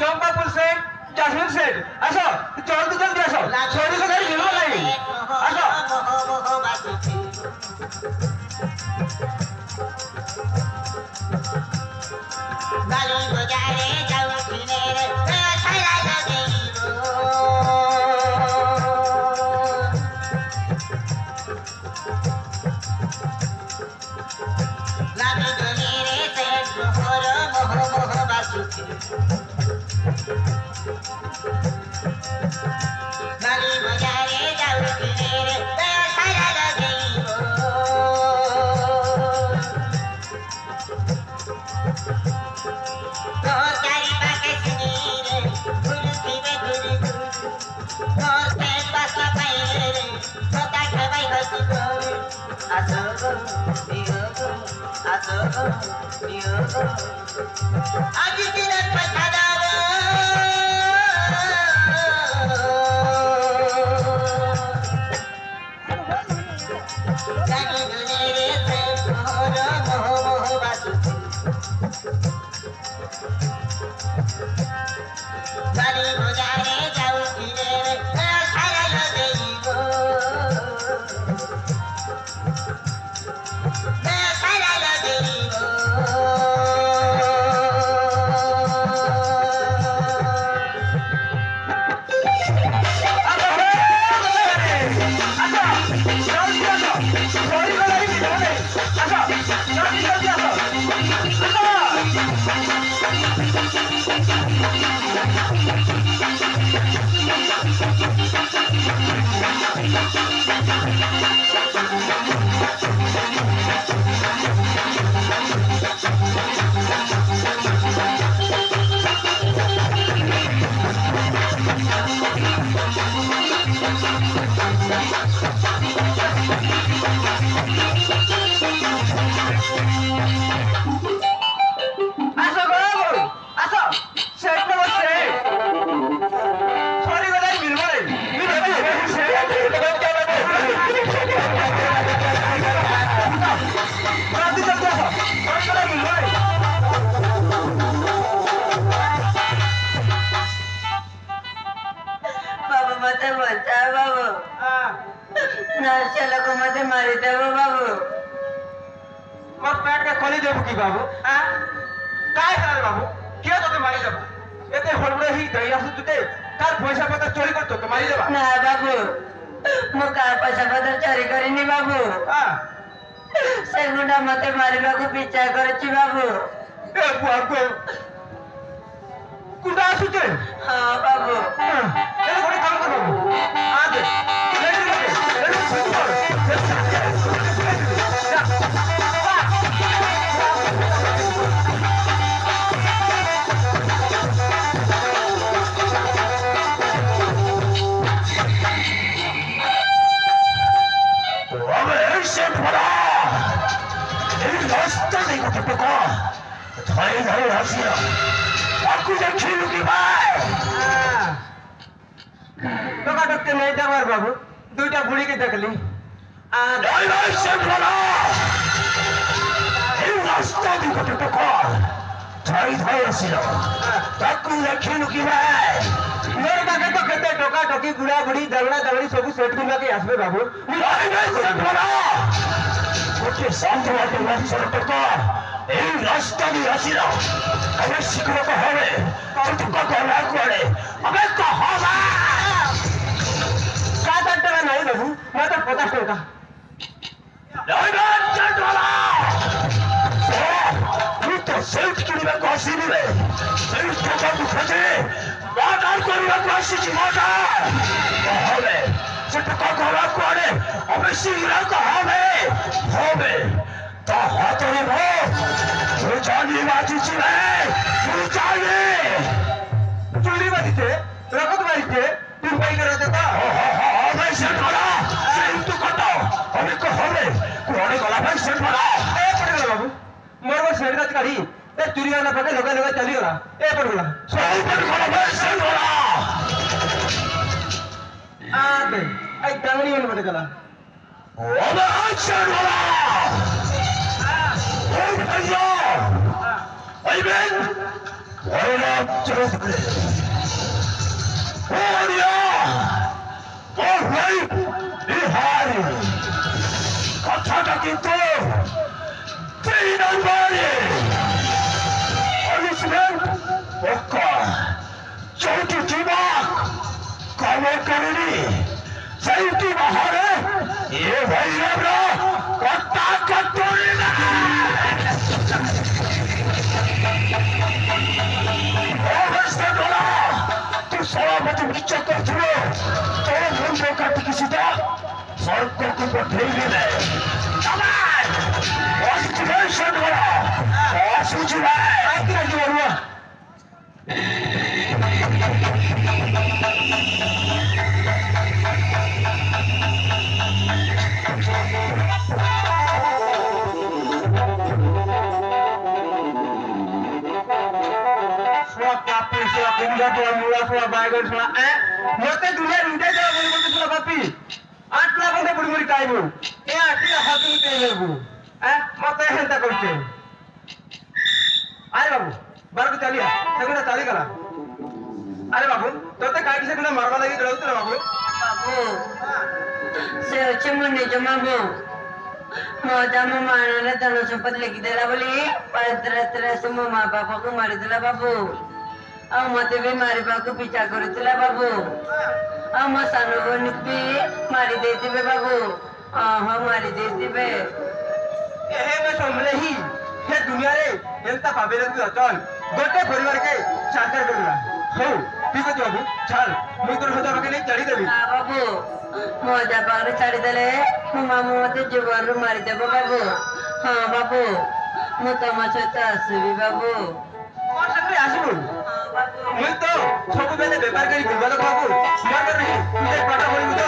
चंपापुर सेठ जासमिन सेठ आसो जल्दी जल्दी आसो छोरी को गाड़ी मिलबो नहीं आसो गाली बजारे जाऊ किने रे छाया लगेलो लागे गले रे सेठ मोहर मोह मोह बासुकी गाली बजारे जाऊ किने रे छाया लगेलो और चारी पाके सुनीरे गुरुती में गुरु और के पास पाए रे पता के भाई हसी को आसो नियो आज दिन पैसा दाओ जाने दुने रे से मोह मोह बासु गाड़ी बजारे जाऊ किने रे छाया लगेलो छाया लगेलो बाबू काय कराल बाबू किया तो मारी देबो एते हड़बड़े ही दई आसु तुते कार पैसा पत्र चोरी करतो तो मारी देबा ना बाबू मो कार पैसा पत्र चोरी करिनी बाबू हां से गुंडा मते मारिबा को पीछा करछि बाबू ए बाबू कुदा आसुते हां बाबू ए गोटे काम कर बाबू आ दे बाबू दुईटा बुढ़ी के देखली टोका टोकी बुढ़ा बुढ़ी दबड़ा दबड़ी सब सेट गुंडा के आसबे बाबू गोटे शांत रास्ता भी आसी हमें शीघ्र को हवे गला कुआड़े हमें कहवा का नहीं बाबू मैं तो 50 टका तो सेल्फ किणवा को आसीबे सेल्फ टका को खोजे मर्डर करवा को आसी मर्डर हवे से टका गला कुआड़े हमें शीघ्र को हवे तो हाथ में तू जानी बाजी तू जानी चुरी बाजी थे रखत बाजी थे तू भाई कर देता भाई सेट वाला सेट तो कटाओ हमें को हमें कोने गला भाई सेट वाला ए पड़ गला बाबू मोर वो सेट का गाड़ी ए चुरी वाला पके लगा लगा चली गला ए पड़ गला सही पड़ गला भाई सेट वाला आ बे आई डांगरी वाला पड़ गला ओ भाई सेट वाला Hey, Ben! কথাটা কিন্তু তিন নম্বরে চৌটি দিমাগ কমে করেনি চৌটি বাহারে এ ভাইরা কথা করি না অবস্থা করা তুই সভাপতি ইচ্ছা করছিল তোর মূল্য কাটি কিছুটা সরকারকে পঠেই দিলে আমার অস্ট্রেশন করা অসুচি ভাই কি রাখি বলবো মতে দুনিয়া উঠে যাওয়া বলি বলতে তোরা বাপি 8 লাখ টাকা বুড়ি বুড়ি খাইবো এ 8 লাখ হাতে নিতে নেবো মতে হেনতা করছে আরে বাবু বারো চালিয়া সেগুলো চালি গেলা আরে বাবু তোতে কাই সেগুলো মারবা লাগি গেল তো বাবু বাবু সে হচ্ছে ମୋ ନିଜ ମାମୁଁ ମୋ ଅଜା ମୋ ମା ନାଁରେ ଧନ ସମ୍ପତ୍ତି ଲେଖିଦେଲା ବୋଲି ରାତିରେ ଆସି ମୋ ମା ବାପାକୁ ମାରିଦେଲା ବାବୁ ଆଉ ମତେ ବି ମାରିବାକୁ ପିଛା କରିଥିଲା ବାବୁ ଆଉ ମୋ ସାନ ଭଉଣୀକୁ ବି ମାରି ଦେଇଥିବେ ବାବୁ ହଁ ମାରି ଦେଇଥିବେ এহে মে সম্ভলে হি হে দুনিয়ারে এলতা পাবেলে তুই অচল গোটে পরিবারকে সাকার করিবা হউ ঠিক আছে বাবু ছাড় মুই তোর হজা পাকে নেই চড়ি দেবি না বাবু ମୋ ଅଜା ପାଖରେ ଛାଡ଼ିଦେଲେ ମୋ ମାମୁଁ ମତେ ଜୀବନରୁ ମାରିଦେବ ବାବୁ ହଁ ବାବୁ ମୁଁ ତମ ସହିତ ଆସିବି ବାବୁ মোর সাথে আসিবু ହଁ ବାବୁ মুই তো সবুবেলে বেপার করি বিবাদ বাবু মোর করে তুই পাটা বলিবু তো